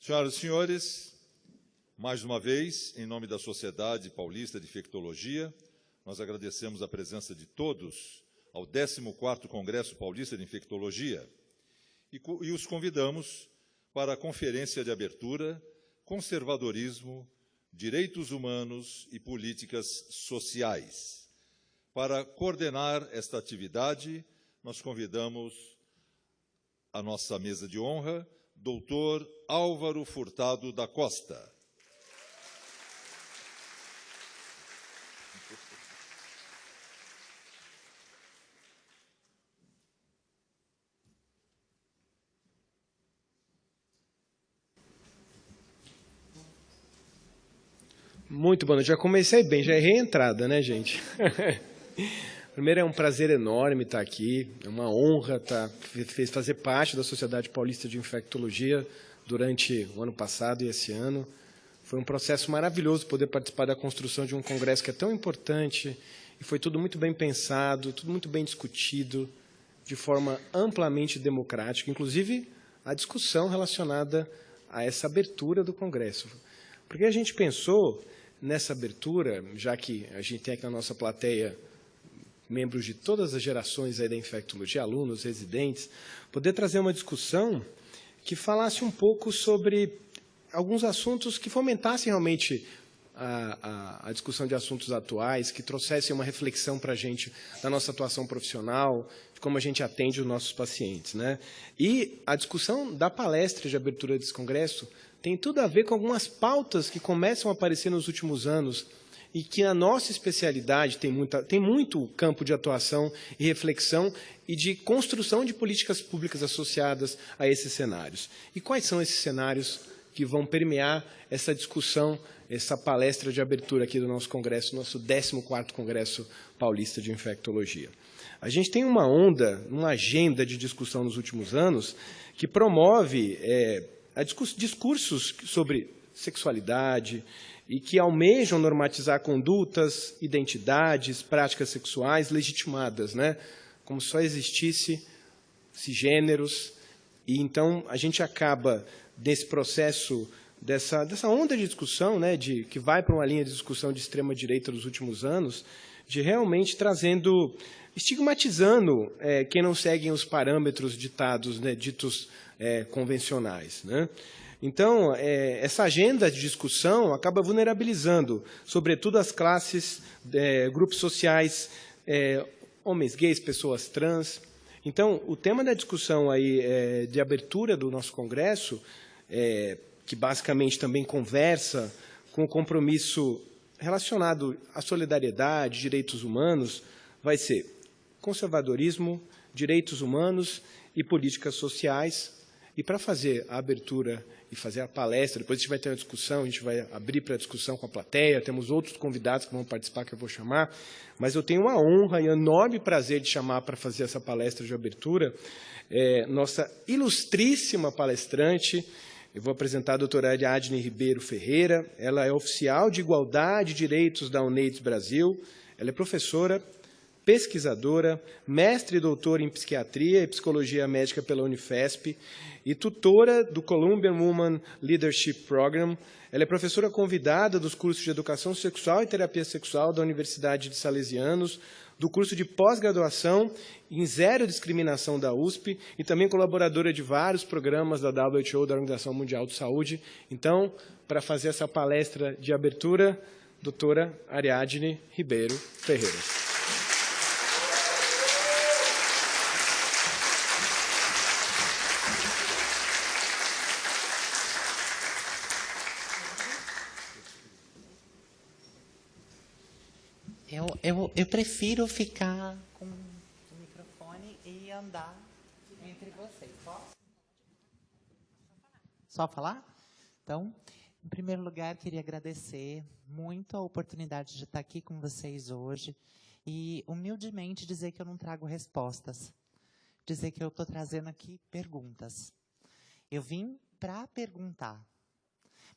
Senhoras e senhores, mais uma vez, em nome da Sociedade Paulista de Infectologia, nós agradecemos a presença de todos ao 14º Congresso Paulista de Infectologia e os convidamos para a conferência de abertura Conservadorismo, Direitos Humanos e Políticas Sociais. Para coordenar esta atividade, nós convidamos a nossa mesa de honra, Dr. Álvaro Furtado da Costa. Muito bom, já comecei bem, já errei a entrada, né, gente? Primeiro, é um prazer enorme estar aqui, é uma honra fazer parte da Sociedade Paulista de Infectologia durante o ano passado e esse ano. Foi um processo maravilhoso poder participar da construção de um congresso que é tão importante, e foi tudo muito bem pensado, tudo muito bem discutido, de forma amplamente democrática, inclusive a discussão relacionada a essa abertura do congresso. Porque a gente pensou nessa abertura, já que a gente tem aqui na nossa plateia membros de todas as gerações aí da infectologia, alunos, residentes, poder trazer uma discussão que falasse um pouco sobre alguns assuntos que fomentassem realmente a discussão de assuntos atuais, que trouxessem uma reflexão para a gente da nossa atuação profissional, de como a gente atende os nossos pacientes, né? E a discussão da palestra de abertura desse congresso tem tudo a ver com algumas pautas que começam a aparecer nos últimos anos e que a nossa especialidade tem muito campo de atuação e reflexão e de construção de políticas públicas associadas a esses cenários. E quais são esses cenários que vão permear essa discussão, essa palestra de abertura aqui do nosso congresso, nosso 14º Congresso Paulista de Infectologia? A gente tem uma onda, uma agenda de discussão nos últimos anos que promove discursos sobre sexualidade e que almejam normatizar condutas, identidades, práticas sexuais legitimadas, né? Como só existisse cisgêneros. E então a gente acaba, nesse processo, dessa onda de discussão, né, que vai para uma linha de discussão de extrema-direita nos últimos anos, de realmente estigmatizando quem não segue os parâmetros ditados, né, ditos convencionais, né? Então, essa agenda de discussão acaba vulnerabilizando, sobretudo, as classes, grupos sociais, homens gays, pessoas trans. Então, o tema da discussão aí, de abertura do nosso congresso, que basicamente também conversa com o compromisso relacionado à solidariedade, direitos humanos, vai ser conservadorismo, direitos humanos e políticas sociais. E para fazer a abertura e fazer a palestra, depois a gente vai ter uma discussão, a gente vai abrir para a discussão com a plateia, temos outros convidados que vão participar, que eu vou chamar, mas eu tenho uma honra e um enorme prazer de chamar para fazer essa palestra de abertura nossa ilustríssima palestrante. Eu vou apresentar a doutora Ariadne Ribeiro Ferreira. Ela é oficial de Igualdade e Direitos da UNAIDS Brasil, ela é professora, pesquisadora, mestre e doutora em Psiquiatria e Psicologia Médica pela Unifesp e tutora do Columbian Women Leadership Program. Ela é professora convidada dos cursos de Educação Sexual e Terapia Sexual da Universidade de Salesianos, do curso de pós-graduação em Zero Discriminação da USP e também colaboradora de vários programas da WHO, da Organização Mundial de Saúde. Então, para fazer essa palestra de abertura, doutora Ariadne Ribeiro Ferreira. Eu prefiro ficar com o microfone e andar entre vocês. Posso? Só falar? Então, em primeiro lugar, queria agradecer muito a oportunidade de estar aqui com vocês hoje e, humildemente, dizer que eu não trago respostas. Dizer que eu estou trazendo aqui perguntas. Eu vim para perguntar.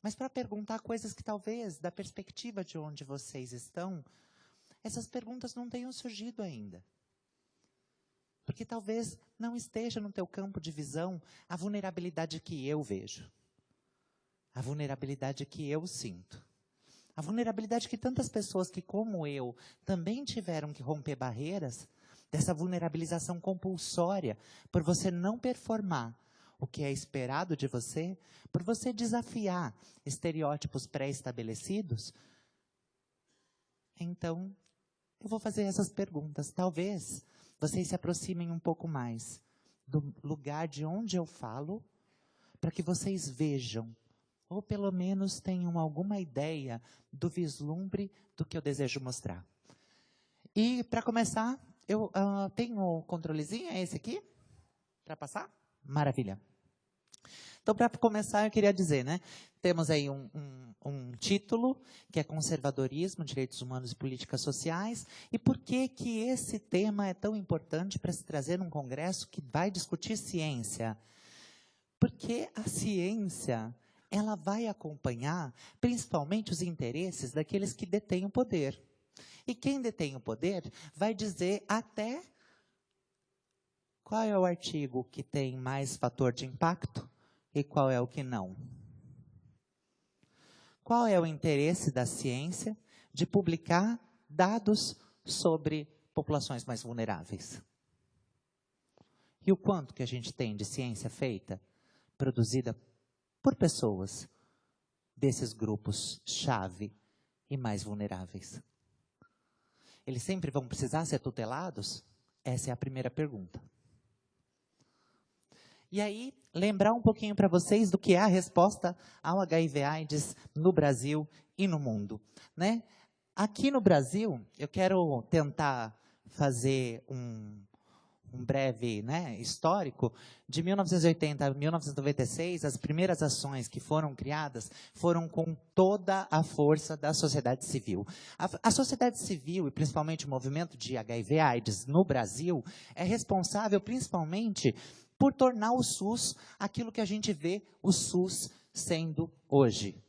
Mas para perguntar coisas que, talvez, da perspectiva de onde vocês estão, essas perguntas não tenham surgido ainda. Porque talvez não esteja no teu campo de visão a vulnerabilidade que eu vejo. A vulnerabilidade que eu sinto. A vulnerabilidade que tantas pessoas que, como eu, também tiveram que romper barreiras, dessa vulnerabilização compulsória, por você não performar o que é esperado de você, por você desafiar estereótipos pré-estabelecidos. Então, eu vou fazer essas perguntas. Talvez vocês se aproximem um pouco mais do lugar de onde eu falo, para que vocês vejam, ou pelo menos tenham alguma ideia do vislumbre do que eu desejo mostrar. E, para começar, eu tenho o controlezinho, é esse aqui? Para passar? Maravilha. Então, para começar, eu queria dizer, né? Temos aí um título, que é Conservadorismo, Direitos Humanos e Políticas Sociais. E por que esse tema é tão importante para se trazer num congresso que vai discutir ciência? Porque a ciência, ela vai acompanhar, principalmente, os interesses daqueles que detêm o poder. E quem detém o poder vai dizer até qual é o artigo que tem mais fator de impacto e qual é o que não. Qual é o interesse da ciência de publicar dados sobre populações mais vulneráveis? E o quanto que a gente tem de ciência feita, produzida por pessoas desses grupos-chave e mais vulneráveis? Eles sempre vão precisar ser tutelados? Essa é a primeira pergunta. E aí, lembrar um pouquinho para vocês do que é a resposta ao HIV/AIDS no Brasil e no mundo, né? Aqui no Brasil, eu quero tentar fazer um breve, né, histórico. De 1980 a 1996, as primeiras ações que foram criadas foram com toda a força da sociedade civil. A sociedade civil, e principalmente o movimento de HIV/AIDS no Brasil, é responsável principalmente por tornar o SUS aquilo que a gente vê o SUS sendo hoje.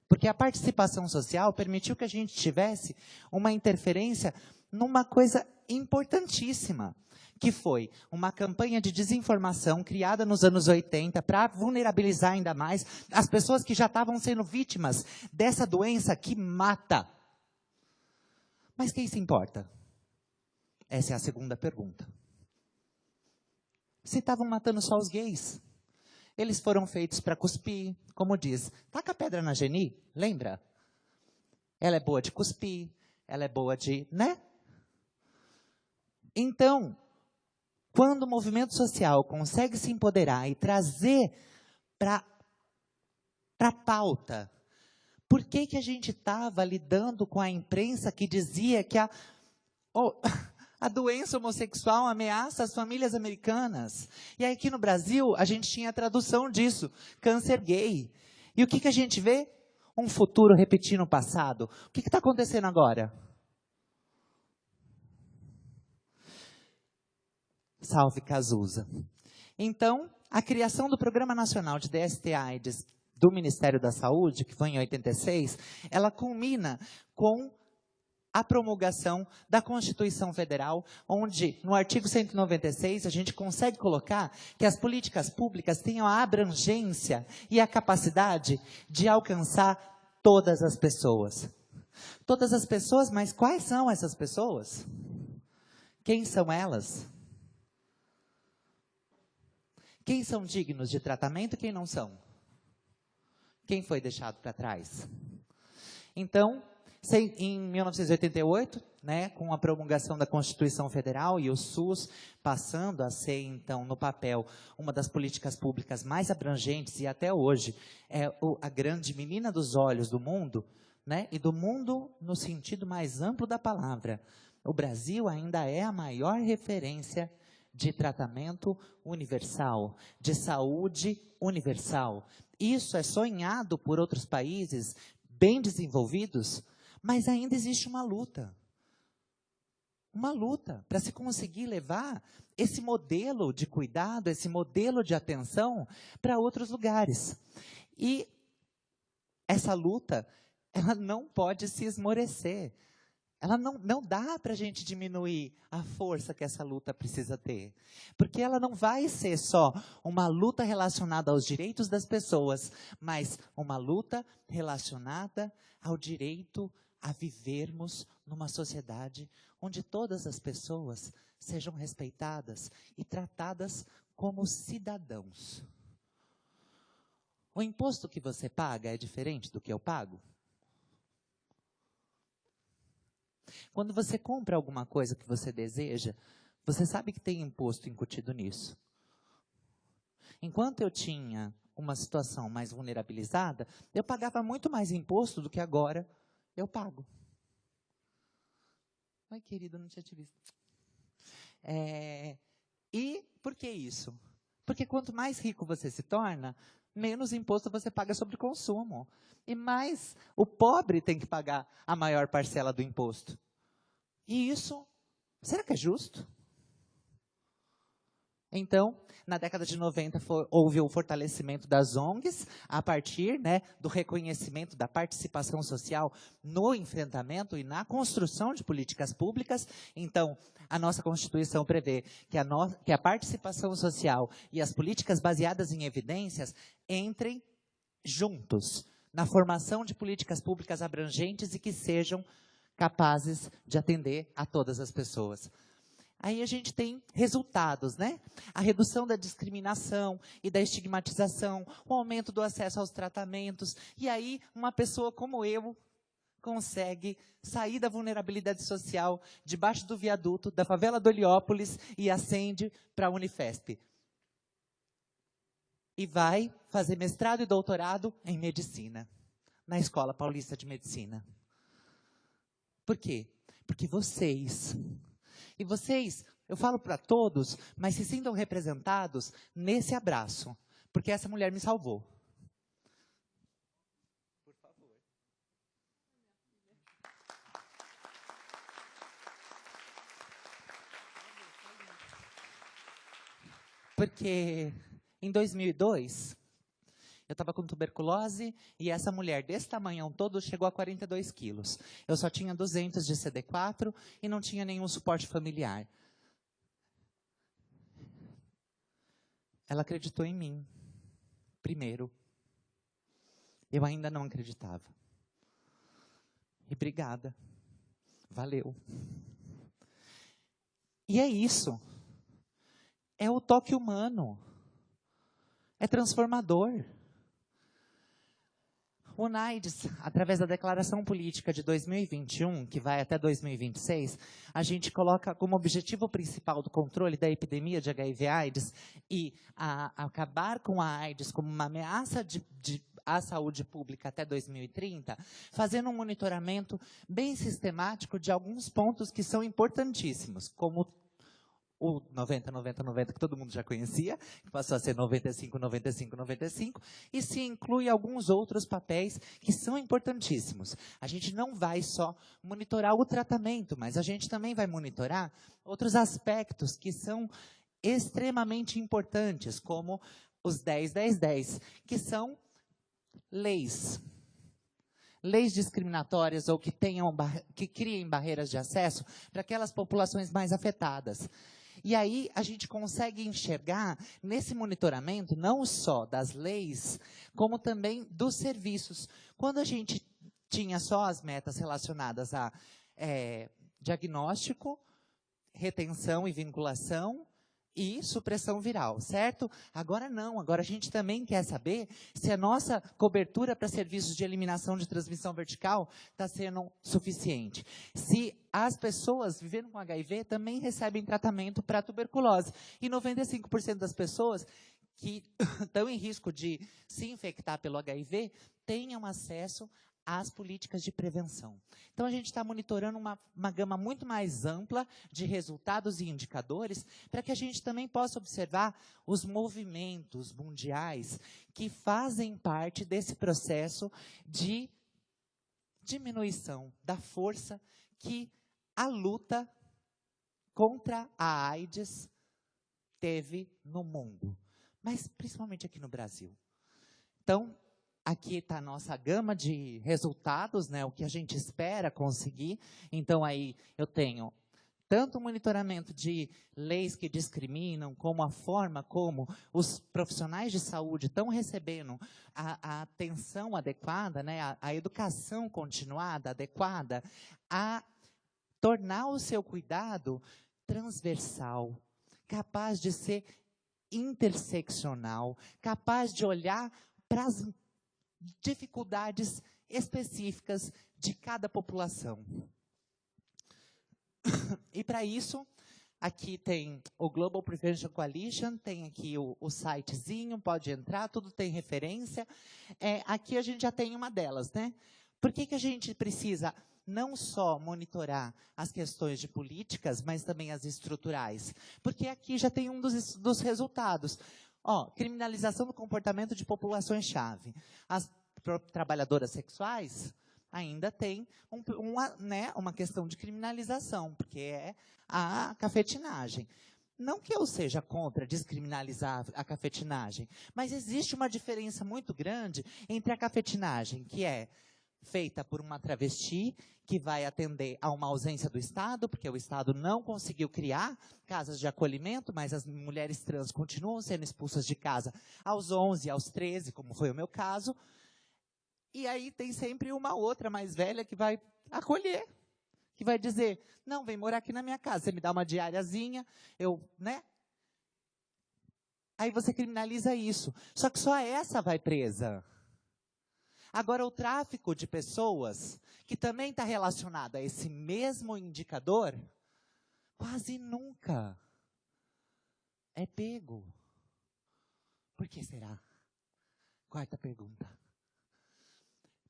Porque a participação social permitiu que a gente tivesse uma interferência numa coisa importantíssima, que foi uma campanha de desinformação criada nos anos 80 para vulnerabilizar ainda mais as pessoas que já estavam sendo vítimas dessa doença que mata. Mas quem se importa? Essa é a segunda pergunta. Se estavam matando só os gays, eles foram feitos para cuspir, como diz, taca a pedra na Geni, lembra? Ela é boa de cuspir, ela é boa de, né? Então, quando o movimento social consegue se empoderar e trazer para a pauta, por que a gente estava lidando com a imprensa que dizia que a doença homossexual ameaça as famílias americanas? E aí, aqui no Brasil, a gente tinha a tradução disso, câncer gay. E o que a gente vê? Um futuro repetindo o passado. O que está acontecendo agora? Salve Cazuza. Então, a criação do Programa Nacional de DST/AIDS do Ministério da Saúde, que foi em 86, ela culmina com a promulgação da Constituição Federal, onde, no artigo 196, a gente consegue colocar que as políticas públicas tenham a abrangência e a capacidade de alcançar todas as pessoas. Todas as pessoas, mas quais são essas pessoas? Quem são elas? Quem são dignos de tratamento e quem não são? Quem foi deixado para trás? Então, em 1988, né, com a promulgação da Constituição Federal e o SUS passando a ser, então, no papel, uma das políticas públicas mais abrangentes, e até hoje é a grande menina dos olhos do mundo, né, e do mundo no sentido mais amplo da palavra. O Brasil ainda é a maior referência de tratamento universal, de saúde universal. Isso é sonhado por outros países bem desenvolvidos, mas ainda existe uma luta. Uma luta para se conseguir levar esse modelo de cuidado, esse modelo de atenção para outros lugares. E essa luta, ela não pode se esmorecer. Ela não dá para a gente diminuir a força que essa luta precisa ter. Porque ela não vai ser só uma luta relacionada aos direitos das pessoas, mas uma luta relacionada ao direito a vivermos numa sociedade onde todas as pessoas sejam respeitadas e tratadas como cidadãos. O imposto que você paga é diferente do que eu pago? Quando você compra alguma coisa que você deseja, você sabe que tem imposto incutido nisso. Enquanto eu tinha uma situação mais vulnerabilizada, eu pagava muito mais imposto do que agora eu pago. Oi, querido, não tinha te visto. E por que isso? Porque quanto mais rico você se torna, menos imposto você paga sobre consumo. E mais o pobre tem que pagar a maior parcela do imposto. E isso, será que é justo? Então, na década de 90, houve o fortalecimento das ONGs, a partir, né, do reconhecimento da participação social no enfrentamento e na construção de políticas públicas. Então, a nossa Constituição prevê que a participação social e as políticas baseadas em evidências entrem juntos na formação de políticas públicas abrangentes e que sejam capazes de atender a todas as pessoas. Aí a gente tem resultados, né? A redução da discriminação e da estigmatização, o aumento do acesso aos tratamentos. E aí, uma pessoa como eu consegue sair da vulnerabilidade social, debaixo do viaduto, da favela do Heliópolis, e ascende para a Unifesp. E vai fazer mestrado e doutorado em medicina, na Escola Paulista de Medicina. Por quê? Porque vocês, e vocês, eu falo para todos, mas se sintam representados nesse abraço, porque essa mulher me salvou. Por favor. Porque em 2002... eu estava com tuberculose e essa mulher desse tamanhão todo chegou a 42 quilos. Eu só tinha 200 de CD4 e não tinha nenhum suporte familiar. Ela acreditou em mim, primeiro. Eu ainda não acreditava. E obrigada. Valeu. E é isso. É o toque humano. É transformador. O UNAIDS, através da Declaração Política de 2021, que vai até 2026, a gente coloca como objetivo principal do controle da epidemia de HIV/AIDS e acabar com a AIDS como uma ameaça à saúde pública até 2030, fazendo um monitoramento bem sistemático de alguns pontos que são importantíssimos, como o 90-90-90, que todo mundo já conhecia, que passou a ser 95-95-95, e se inclui alguns outros papéis que são importantíssimos. A gente não vai só monitorar o tratamento, mas a gente também vai monitorar outros aspectos que são extremamente importantes, como os 10-10-10, que são leis. Leis discriminatórias ou que criem barreiras de acesso para aquelas populações mais afetadas. E aí a gente consegue enxergar nesse monitoramento não só das leis, como também dos serviços. Quando a gente tinha só as metas relacionadas a diagnóstico, retenção e vinculação e supressão viral, certo? Agora não, agora a gente também quer saber se a nossa cobertura para serviços de eliminação de transmissão vertical está sendo suficiente. Se as pessoas vivendo com HIV também recebem tratamento para tuberculose. E 95% das pessoas que estão em risco de se infectar pelo HIV tenham acesso às políticas de prevenção. Então, a gente está monitorando uma gama muito mais ampla de resultados e indicadores para que a gente também possa observar os movimentos mundiais que fazem parte desse processo de diminuição da força que a luta contra a AIDS teve no mundo, mas principalmente aqui no Brasil. Então, aqui está a nossa gama de resultados, né, o que a gente espera conseguir. Então, aí eu tenho tanto o monitoramento de leis que discriminam, como a forma como os profissionais de saúde estão recebendo a atenção adequada, né, a educação continuada, adequada, a tornar o seu cuidado transversal, capaz de ser interseccional, capaz de olhar para as dificuldades específicas de cada população. E para isso, aqui tem o Global Prevention Coalition, tem aqui o sitezinho, pode entrar, tudo tem referência. Aqui a gente já tem uma delas, né? Por que a gente precisa não só monitorar as questões de políticas, mas também as estruturais? Porque aqui já tem um dos resultados. Criminalização do comportamento de populações-chave. As trabalhadoras sexuais ainda tem uma questão de criminalização, porque é a cafetinagem. Não que eu seja contra descriminalizar a cafetinagem, mas existe uma diferença muito grande entre a cafetinagem, que é feita por uma travesti, que vai atender a uma ausência do Estado, porque o Estado não conseguiu criar casas de acolhimento, mas as mulheres trans continuam sendo expulsas de casa aos 11, aos 13, como foi o meu caso. E aí tem sempre uma outra mais velha que vai acolher, que vai dizer, não, vem morar aqui na minha casa, você me dá uma diariazinha, né? Aí você criminaliza isso. Só que só essa vai presa. Agora, o tráfico de pessoas, que também está relacionado a esse mesmo indicador, quase nunca é pego. Por que será? Quarta pergunta.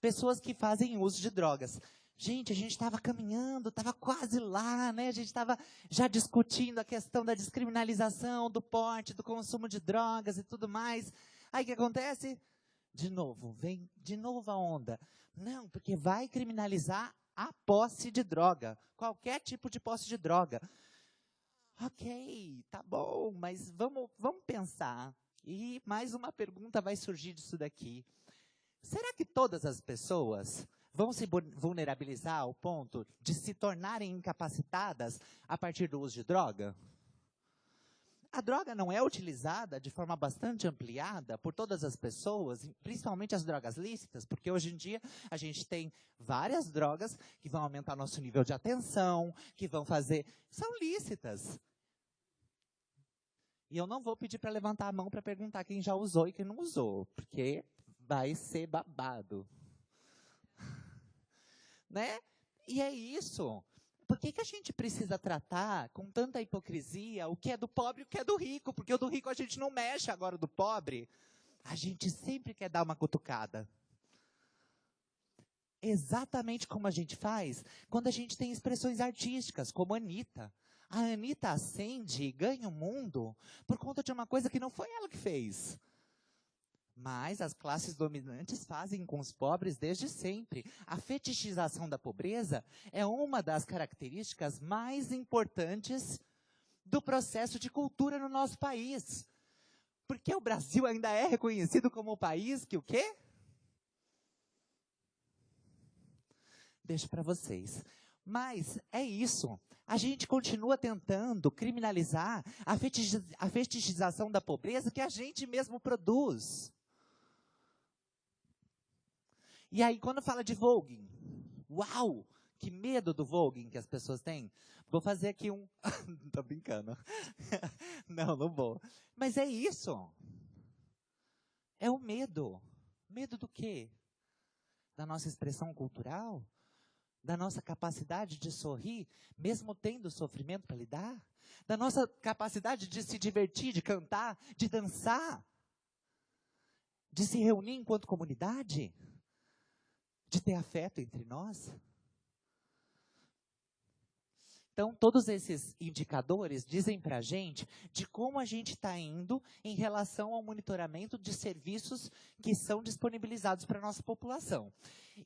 Pessoas que fazem uso de drogas. Gente, a gente estava caminhando, estava quase lá, né? A gente estava já discutindo a questão da descriminalização, do porte, do consumo de drogas e tudo mais. Aí o que acontece? De novo, vem de novo a onda. Não, porque vai criminalizar a posse de droga. Qualquer tipo de posse de droga. Ok, tá bom, mas vamos pensar. E mais uma pergunta vai surgir disso daqui. Será que todas as pessoas vão se vulnerabilizar ao ponto de se tornarem incapacitadas a partir do uso de droga? A droga não é utilizada de forma bastante ampliada por todas as pessoas, principalmente as drogas lícitas, porque hoje em dia a gente tem várias drogas que vão aumentar nosso nível de atenção, que vão fazer... São lícitas. E eu não vou pedir para levantar a mão para perguntar quem já usou e quem não usou, porque vai ser babado. Né? E é isso. Por que a gente precisa tratar com tanta hipocrisia o que é do pobre e o que é do rico? Porque o do rico a gente não mexe, agora o do pobre, a gente sempre quer dar uma cutucada. Exatamente como a gente faz quando a gente tem expressões artísticas, como a Anitta. A Anitta acende e ganha o mundo por conta de uma coisa que não foi ela que fez. Mas as classes dominantes fazem com os pobres desde sempre. A fetichização da pobreza é uma das características mais importantes do processo de cultura no nosso país. Porque o Brasil ainda é reconhecido como o país que o quê? Deixo para vocês. Mas é isso. A gente continua tentando criminalizar a fetichização da pobreza que a gente mesmo produz. E aí, quando fala de voguing, uau, que medo do voguing que as pessoas têm. Vou fazer aqui um... Tô brincando. Não vou. Mas é isso. É o medo. Medo do quê? Da nossa expressão cultural? Da nossa capacidade de sorrir, mesmo tendo sofrimento para lidar? Da nossa capacidade de se divertir, de cantar, de dançar? De se reunir enquanto comunidade? De ter afeto entre nós? Então, todos esses indicadores dizem para a gente de como a gente está indo em relação ao monitoramento de serviços que são disponibilizados para a nossa população.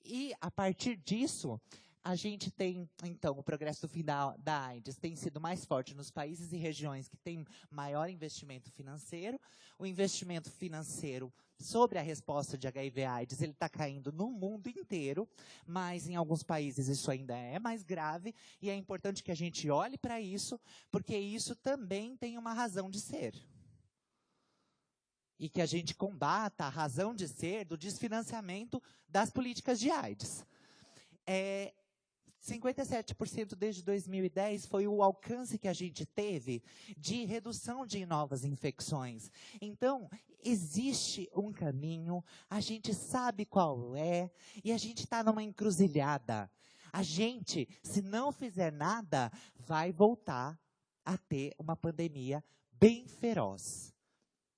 E, a partir disso, A gente tem, então, o progresso do fim da AIDS tem sido mais forte nos países e regiões que têm maior investimento financeiro. O investimento financeiro sobre a resposta de HIV/AIDS, ele está caindo no mundo inteiro, mas em alguns países isso ainda é mais grave, e é importante que a gente olhe para isso, porque isso também tem uma razão de ser. E que a gente combata a razão de ser do desfinanciamento das políticas de AIDS. 57% desde 2010 foi o alcance que a gente teve de redução de novas infecções. Então, existe um caminho, a gente sabe qual é, e a gente está numa encruzilhada. A gente, se não fizer nada, vai voltar a ter uma pandemia bem feroz,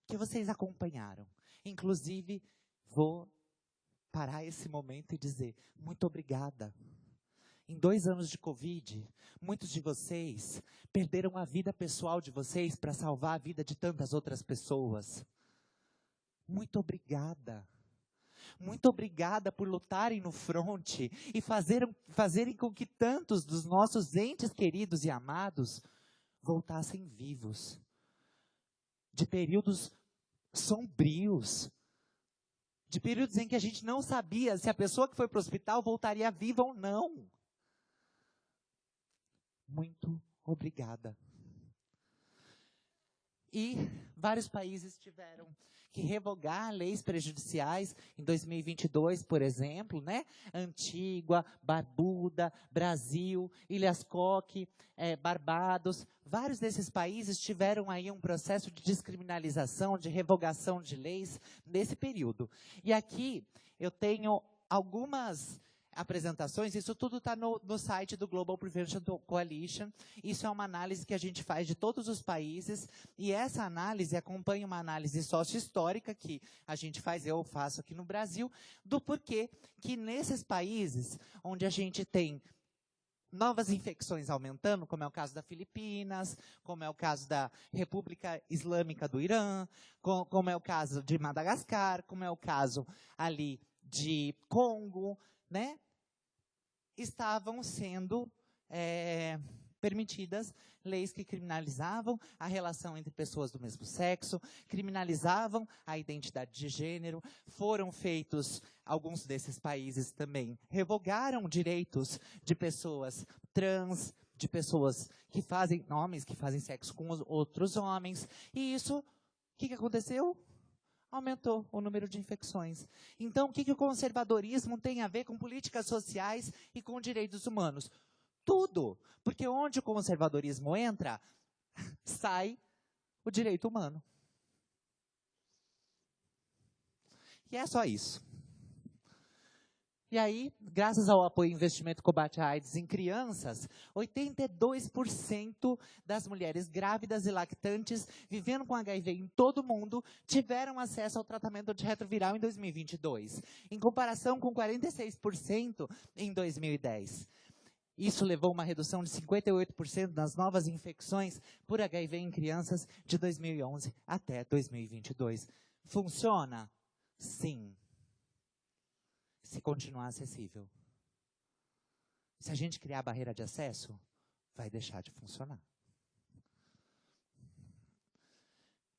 que vocês acompanharam. Inclusive, vou parar esse momento e dizer muito obrigada. Em 2 anos de Covid, muitos de vocês perderam a vida pessoal de vocês para salvar a vida de tantas outras pessoas. Muito obrigada. Muito obrigada por lutarem no fronte e fazerem com que tantos dos nossos entes queridos e amados voltassem vivos. De períodos sombrios. De períodos em que a gente não sabia se a pessoa que foi para o hospital voltaria viva ou não. Muito obrigada. E vários países tiveram que revogar leis prejudiciais em 2022, por exemplo, né? Antígua, Barbuda, Brasil, Ilhas Cook, Barbados. Vários desses países tiveram aí um processo de descriminalização, de revogação de leis nesse período. E aqui eu tenho algumas apresentações, isso tudo está no site do Global Prevention Coalition. Isso é uma análise que a gente faz de todos os países, e essa análise acompanha uma análise sócio-histórica que a gente faz, eu faço aqui no Brasil, do porquê que nesses países onde a gente tem novas infecções aumentando, como é o caso da Filipinas, como é o caso da República Islâmica do Irã, como é o caso de Madagascar, como é o caso ali de Congo, né? Estavam sendo permitidas leis que criminalizavam a relação entre pessoas do mesmo sexo, criminalizavam a identidade de gênero. Foram feitos, alguns desses países também revogaram direitos de pessoas trans, de pessoas que fazem, homens que fazem sexo com outros homens. E isso, o que aconteceu? Aumentou o número de infecções. Então, o que o conservadorismo tem a ver com políticas sociais e com direitos humanos? Tudo. Porque onde o conservadorismo entra, sai o direito humano. E é só isso. E aí, graças ao apoio e investimento combate à AIDS em crianças, 82% das mulheres grávidas e lactantes vivendo com HIV em todo o mundo tiveram acesso ao tratamento antirretroviral em 2022, em comparação com 46% em 2010. Isso levou a uma redução de 58% nas novas infecções por HIV em crianças de 2011 até 2022. Funciona? Sim. Se continuar acessível. Se a gente criar barreira de acesso, vai deixar de funcionar.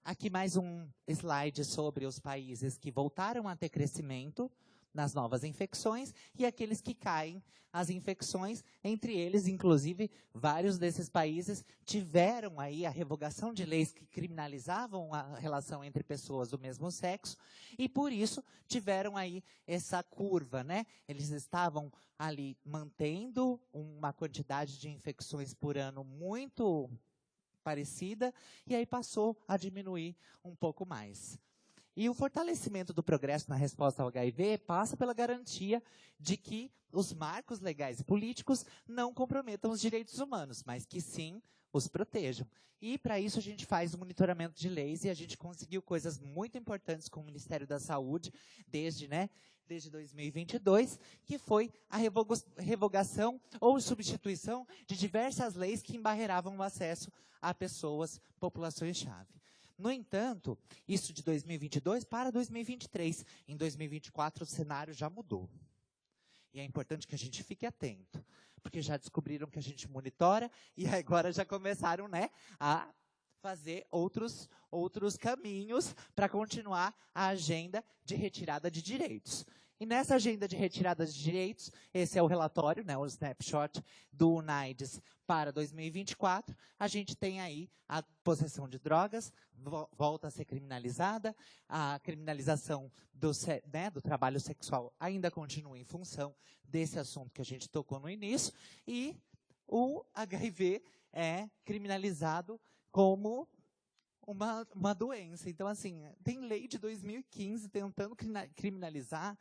Aqui mais um slide sobre os países que voltaram a ter crescimento nas novas infecções e aqueles que caem as infecções, entre eles, inclusive, vários desses países tiveram aí a revogação de leis que criminalizavam a relação entre pessoas do mesmo sexo e, por isso, tiveram aí essa curva, né? Eles estavam ali mantendo uma quantidade de infecções por ano muito parecida e aí passou a diminuir um pouco mais. E o fortalecimento do progresso na resposta ao HIV passa pela garantia de que os marcos legais e políticos não comprometam os direitos humanos, mas que sim os protejam. E para isso a gente faz o monitoramento de leis e a gente conseguiu coisas muito importantes com o Ministério da Saúde desde 2022, que foi a revogação ou substituição de diversas leis que embarreiravam o acesso a pessoas, populações-chave. No entanto, isso de 2022 para 2023. Em 2024, o cenário já mudou. E é importante que a gente fique atento, porque já descobriram que a gente monitora e agora já começaram, né, a fazer outros caminhos para continuar a agenda de retirada de direitos. E nessa agenda de retirada de direitos, esse é o relatório, né, o snapshot do UNAIDS para 2024, a gente tem aí a possessão de drogas, volta a ser criminalizada, a criminalização do trabalho sexual ainda continua em função desse assunto que a gente tocou no início, e o HIV é criminalizado como uma doença. Então, assim, tem lei de 2015 tentando criminalizar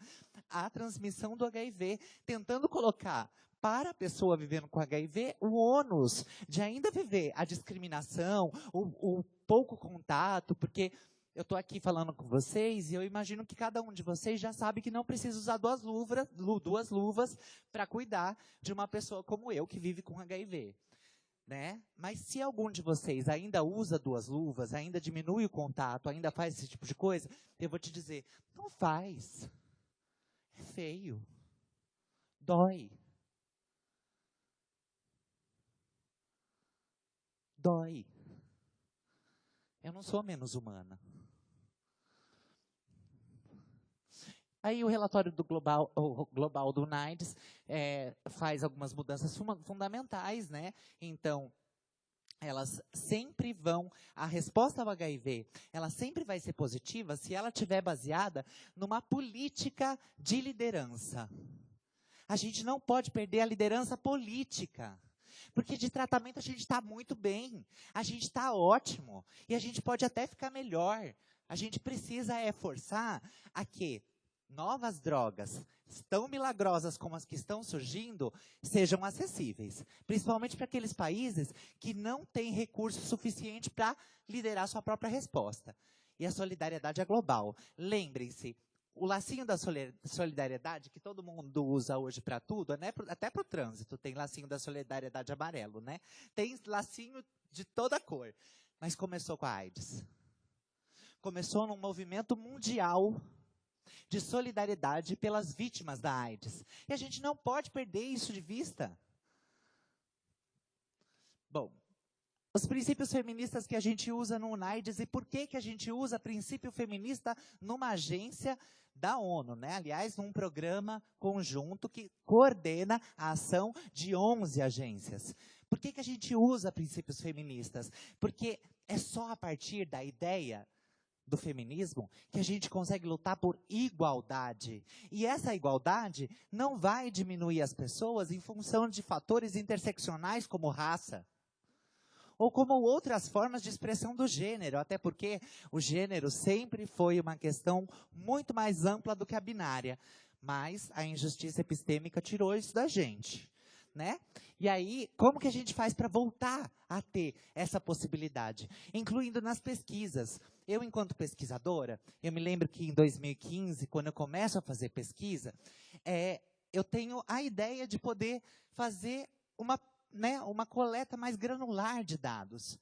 a transmissão do HIV, tentando colocar para a pessoa vivendo com HIV o ônus de ainda viver a discriminação, o pouco contato, porque eu estou aqui falando com vocês e eu imagino que cada um de vocês já sabe que não precisa usar duas luvas para cuidar de uma pessoa como eu, que vive com HIV. Né? Mas se algum de vocês ainda usa duas luvas, ainda diminui o contato, ainda faz esse tipo de coisa, eu vou te dizer, não faz. É feio. Dói. Dói. Eu não sou menos humana. Aí o relatório do global do UNAIDS faz algumas mudanças fundamentais, né? Então, elas sempre vão, a resposta ao HIV, ela sempre vai ser positiva se ela estiver baseada numa política de liderança. A gente não pode perder a liderança política. Porque de tratamento a gente está muito bem, a gente está ótimo, e a gente pode até ficar melhor. A gente precisa forçar a que novas drogas, tão milagrosas como as que estão surgindo, sejam acessíveis. Principalmente para aqueles países que não têm recurso suficiente para liderar sua própria resposta. E a solidariedade é global. Lembrem-se, o lacinho da solidariedade, que todo mundo usa hoje para tudo, né? Até para o trânsito tem lacinho da solidariedade amarelo, né? Tem lacinho de toda cor. Mas começou com a AIDS. Começou num movimento mundial de solidariedade pelas vítimas da AIDS. E a gente não pode perder isso de vista. Bom, os princípios feministas que a gente usa no UNAIDS e por que a gente usa princípio feminista numa agência da ONU, né? Aliás, num programa conjunto que coordena a ação de 11 agências. Por que a gente usa princípios feministas? Porque é só a partir da ideia do feminismo que a gente consegue lutar por igualdade. E essa igualdade não vai diminuir as pessoas em função de fatores interseccionais como raça, ou como outras formas de expressão do gênero, até porque o gênero sempre foi uma questão muito mais ampla do que a binária. Mas a injustiça epistêmica tirou isso da gente. Né? E aí, como que a gente faz para voltar a ter essa possibilidade? Incluindo nas pesquisas. Eu, enquanto pesquisadora, eu me lembro que em 2015, quando eu começo a fazer pesquisa, eu tenho a ideia de poder fazer uma coleta mais granular de dados,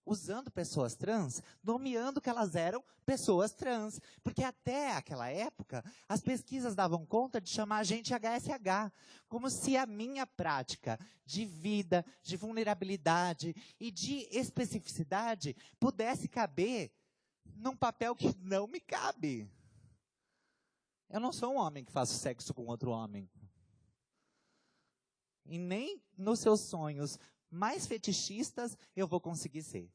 usando pessoas trans, nomeando que elas eram pessoas trans. Porque até aquela época, as pesquisas davam conta de chamar a gente HSH, como se a minha prática de vida, de vulnerabilidade e de especificidade pudesse caber num papel que não me cabe. Eu não sou um homem que faço sexo com outro homem. E nem nos seus sonhos mais fetichistas eu vou conseguir ser.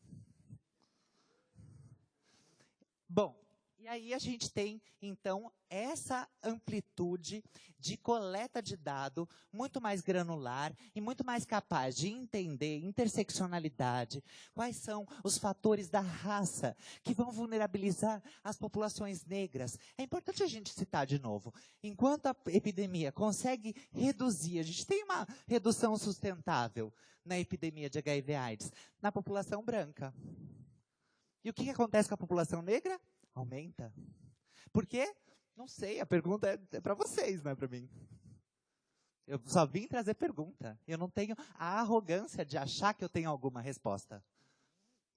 Bom, e aí a gente tem, então, essa amplitude de coleta de dado muito mais granular e muito mais capaz de entender interseccionalidade, quais são os fatores da raça que vão vulnerabilizar as populações negras. É importante a gente citar de novo, enquanto a epidemia consegue reduzir, a gente tem uma redução sustentável na epidemia de HIV/AIDS, na população branca. E o que acontece com a população negra? Aumenta. Por quê? Não sei, a pergunta é para vocês, não é para mim. Eu só vim trazer pergunta. Eu não tenho a arrogância de achar que eu tenho alguma resposta.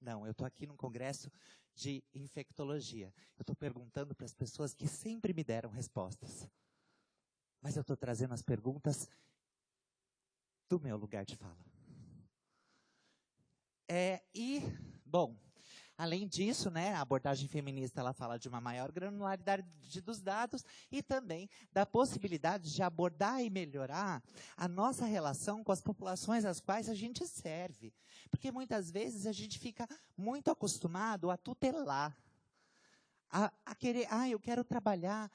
Não, eu estou aqui num congresso de infectologia. Eu estou perguntando para as pessoas que sempre me deram respostas. mas eu estou trazendo as perguntas do meu lugar de fala. Bom, além disso, né, a abordagem feminista ela fala de uma maior granularidade dos dados e também da possibilidade de abordar e melhorar a nossa relação com as populações às quais a gente serve. Porque muitas vezes a gente fica muito acostumado a tutelar, a querer, eu quero trabalhar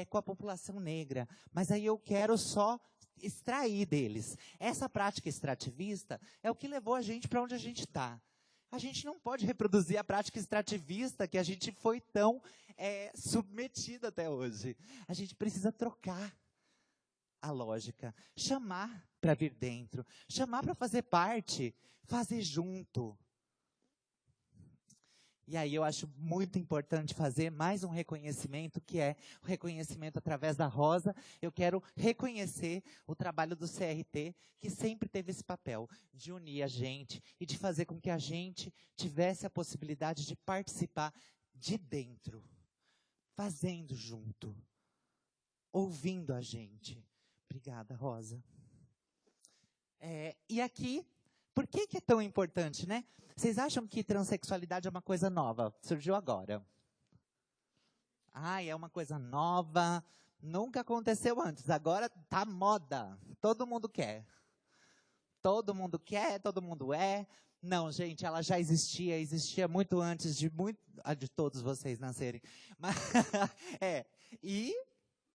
com a população negra, mas aí eu quero só extrair deles. Essa prática extrativista é o que levou a gente para onde a gente está. A gente não pode reproduzir a prática extrativista que a gente foi tão submetido até hoje. A gente precisa trocar a lógica, chamar para vir dentro, chamar para fazer parte, fazer junto. E aí eu acho muito importante fazer mais um reconhecimento, que é o reconhecimento através da Rosa. Eu quero reconhecer o trabalho do CRT, que sempre teve esse papel de unir a gente e de fazer com que a gente tivesse a possibilidade de participar de dentro, fazendo junto, ouvindo a gente. Obrigada, Rosa. E aqui, por que é tão importante, né? Vocês acham que transexualidade é uma coisa nova? Surgiu agora. É uma coisa nova, nunca aconteceu antes, agora tá moda, todo mundo quer. Todo mundo quer, todo mundo é. Não, gente, ela já existia muito antes de todos vocês nascerem. Mas, e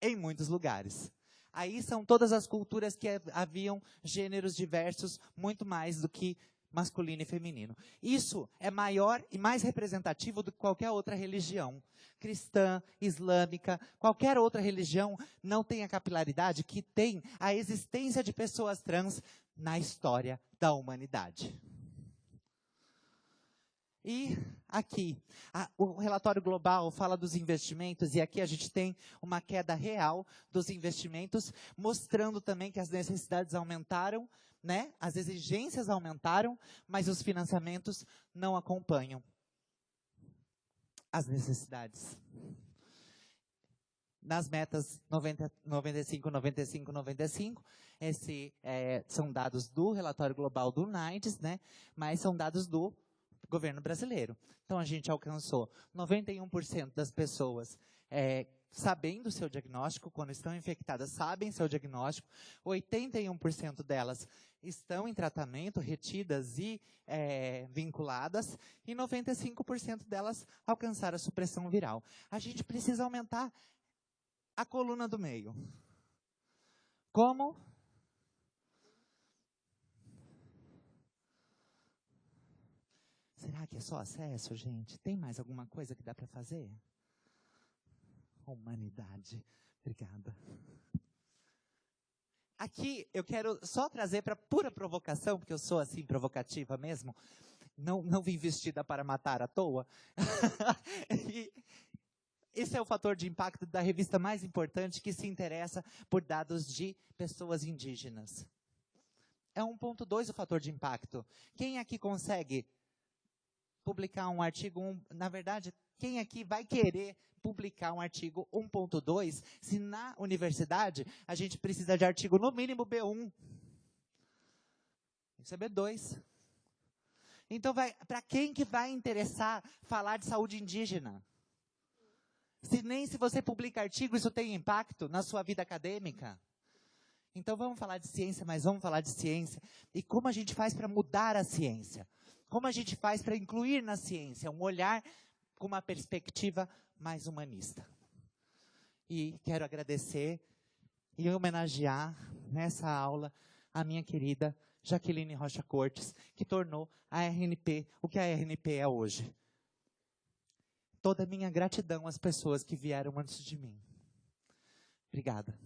em muitos lugares. Aí são todas as culturas que haviam gêneros diversos, muito mais do que masculino e feminino. Isso é maior e mais representativo do que qualquer outra religião. Cristã, islâmica, qualquer outra religião não tem a capilaridade que tem a existência de pessoas trans na história da humanidade. E aqui, o relatório global fala dos investimentos, e aqui a gente tem uma queda real dos investimentos, mostrando também que as necessidades aumentaram, né? As exigências aumentaram, mas os financiamentos não acompanham as necessidades. Nas metas 90, 95, 95, 95, são dados do relatório global do UNAIDS, né? Mas são dados do governo brasileiro. Então, a gente alcançou 91% das pessoas sabendo o seu diagnóstico, quando estão infectadas, sabem seu diagnóstico, 81% delas estão em tratamento, retidas e vinculadas, e 95% delas alcançaram a supressão viral. A gente precisa aumentar a coluna do meio. Como? Será que é só acesso, gente? Tem mais alguma coisa que dá para fazer? Humanidade. Obrigada. Aqui eu quero só trazer para pura provocação, porque eu sou assim provocativa mesmo. Não vim vestida para matar à toa. E esse é o fator de impacto da revista mais importante que se interessa por dados de pessoas indígenas. É 1.2 o fator de impacto. Quem aqui consegue publicar um artigo, na verdade, quem aqui vai querer publicar um artigo 1.2, se na universidade a gente precisa de artigo no mínimo B1. Isso é B2. Então, para quem que vai interessar falar de saúde indígena? Nem se você publica artigo, isso tem impacto na sua vida acadêmica. Então, vamos falar de ciência, mas vamos falar de ciência. E como a gente faz para mudar a ciência? Como a gente faz para incluir na ciência um olhar com uma perspectiva mais humanista? E quero agradecer e homenagear nessa aula a minha querida Jaqueline Rocha Cortes, que tornou a RNP o que a RNP é hoje. Toda a minha gratidão às pessoas que vieram antes de mim. Obrigada.